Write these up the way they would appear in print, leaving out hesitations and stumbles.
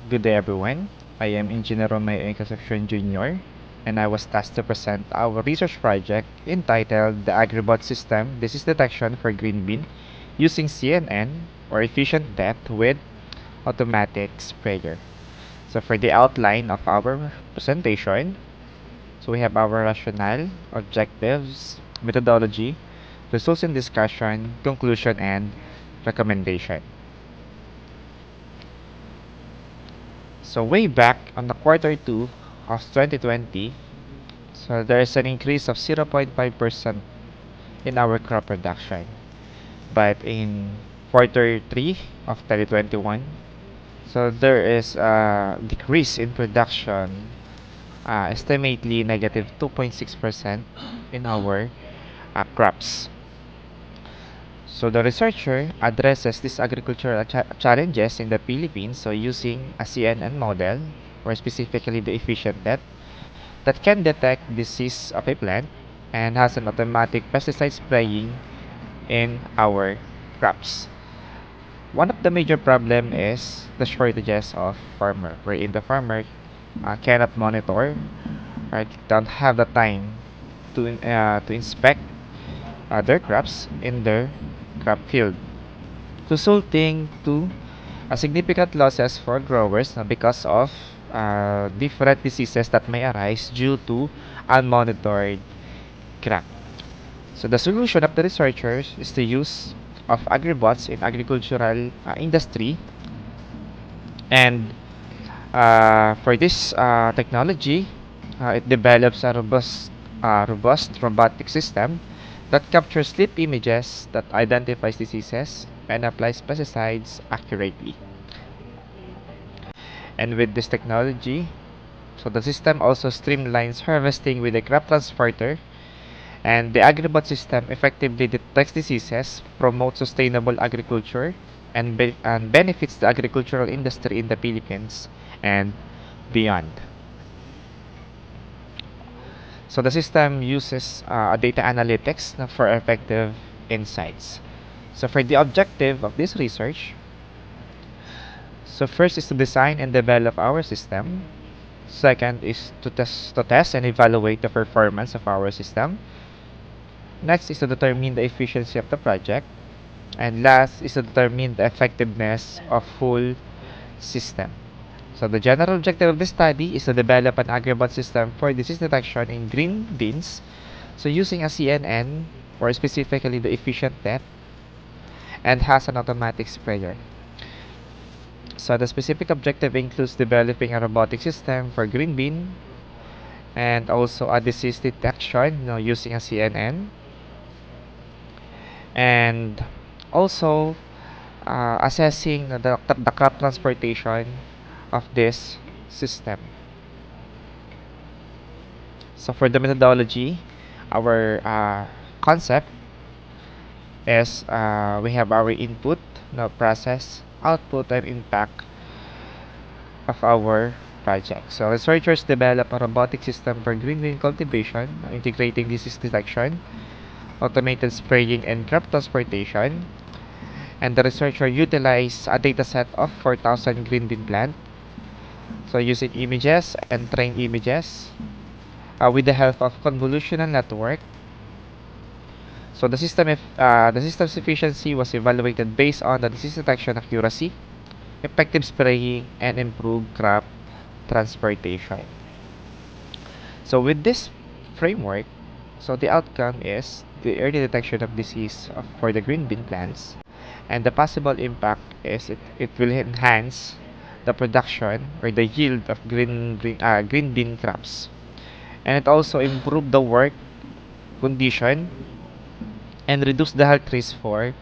Good day everyone. I am Engineer Romeo Concepcion Jr. and I was tasked to present our research project entitled The Agribot System Disease Detection for Green Bean using CNN or Efficient Depth with Automatic Sprayer. So for the outline of our presentation, so we have our rationale, objectives, methodology, results in discussion, conclusion, and recommendation. So way back on the quarter 2 of 2020, so there is an increase of 0.5% in our crop production. But in quarter 3 of 2021, so there is a decrease in production, estimately negative 2.6% in our crops. So the researcher addresses these agricultural challenges in the Philippines, so using a CNN model, or specifically the efficient net, that can detect disease of a plant and has an automatic pesticide spraying in our crops. One of the major problem is the shortages of farmer, wherein the farmer cannot monitor or don't have the time to inspect their crops in their crop field, resulting to significant losses for growers because of different diseases that may arise due to unmonitored crop. So the solution of the researchers is the use of agribots in agricultural industry, and for this technology, it develops a robust robotic system that captures sleep images that identifies diseases and applies pesticides accurately. And with this technology, so the system also streamlines harvesting with a crop transporter, and the agribot system effectively detects diseases, promotes sustainable agriculture, and benefits the agricultural industry in the Philippines and beyond. So the system uses data analytics for effective insights. So for the objective of this research, so first is to design and develop our system. Second is to test and evaluate the performance of our system. Next is to determine the efficiency of the project. And last is to determine the effectiveness of full system. So the general objective of this study is to develop an agribot system for disease detection in green beans. So using a CNN, or specifically the efficient depth, and has an automatic sprayer. So the specific objective includes developing a robotic system for green bean and also a disease detection, using a CNN, and also assessing the crop transportation of this system. So for the methodology, our concept is we have our input, process, output, and impact of our project. So researchers develop a robotic system for green bean cultivation, integrating disease detection, automated spraying, and crop transportation. And the researcher utilized a dataset of 4,000 green bean plant, so using images and trained images with the help of convolutional network. So the system's efficiency was evaluated based on the disease detection accuracy, effective spraying, and improved crop transportation. So with this framework, so the outcome is the early detection of disease for the green bean plants, and the possible impact is it will enhance the production or the yield of green bean crops, and it also improve the work condition and reduce the health risk for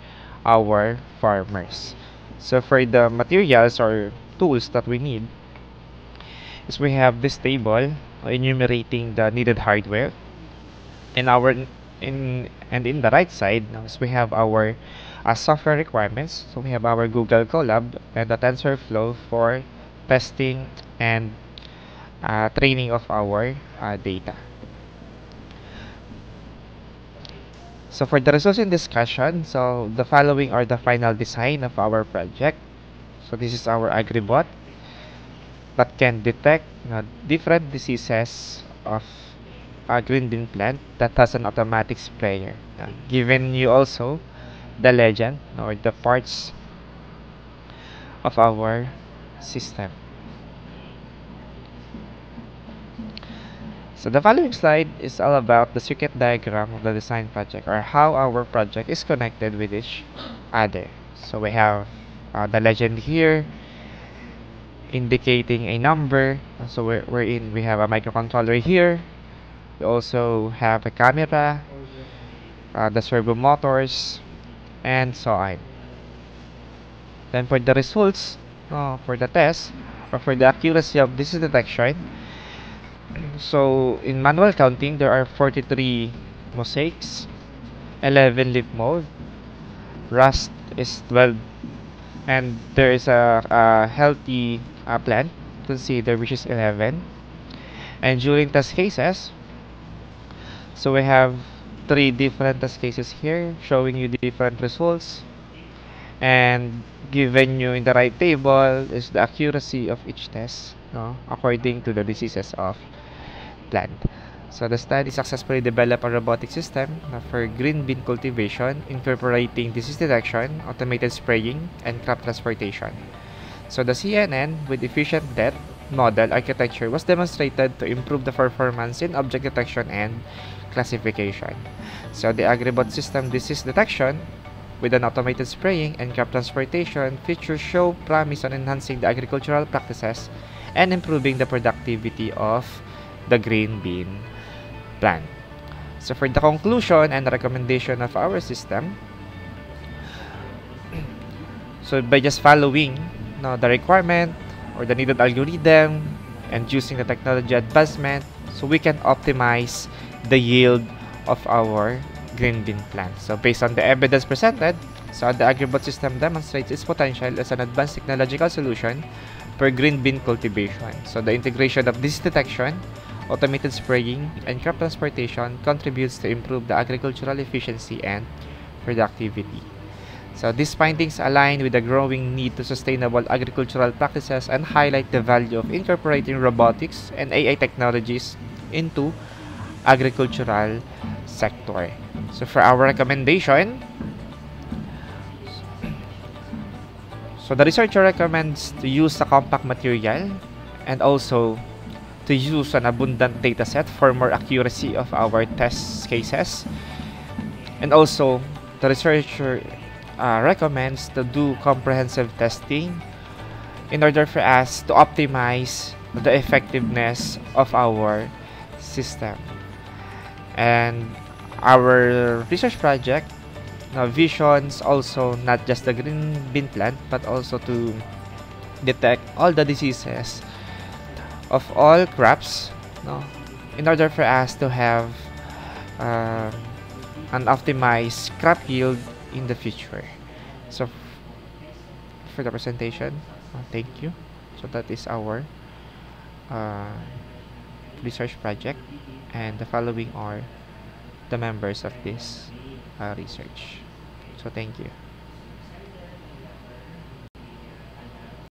our farmers. So for the materials or tools that we need is we have this table enumerating the needed hardware. In our in the right side now is we have our software requirements. So we have our Google Colab and the TensorFlow for testing and training of our data. So for the results in discussion, so the following are the final design of our project. So this is our agribot. that can detect different diseases of a green bean plant that has an automatic sprayer. Given you also the legend or the parts of our system. So the following slide is all about the circuit diagram of the design project, or how our project is connected with each other. So we have the legend here indicating a number. So we have a microcontroller here. We also have a camera, the servo motors, and so on. Then for the results, for the test, or for the accuracy of this detection, so in manual counting, there are 43 mosaics, 11 leaf mold, rust is 12, and there is a healthy plant considered, which is 11. And during test cases, so we have three different test cases here showing you the different results, and given you in the right table is the accuracy of each test, according to the diseases of plant. So the study successfully developed a robotic system for green bean cultivation, incorporating disease detection, automated spraying, and crop transportation. So the CNN with efficient depth model architecture was demonstrated to improve the performance in object detection and classification. So the AgriBot system disease detection with an automated spraying and crop transportation features show promise on enhancing the agricultural practices and improving the productivity of the green bean plant. So for the conclusion and the recommendation of our system, so by just following the requirement or the needed algorithm and using the technology advancement, so we can optimize the yield of our green bean plant. So based on the evidence presented, so the AgriBot system demonstrates its potential as an advanced technological solution for green bean cultivation. So the integration of disease detection, automated spraying, and crop transportation contributes to improve the agricultural efficiency and productivity. So these findings align with the growing need to sustainable agricultural practices and highlight the value of incorporating robotics and AI technologies into agricultural sector. So for our recommendation, so the researcher recommends to use a compact material and also to use an abundant data set for more accuracy of our test cases. And also, the researcher recommends to do comprehensive testing in order for us to optimize the effectiveness of our system. And our research project visions also not just the green bean plant, but also to detect all the diseases of all crops, in order for us to have an optimized crop yield in the future. So for the presentation, thank you. So that is our research project, and the following are the members of this research. So thank you.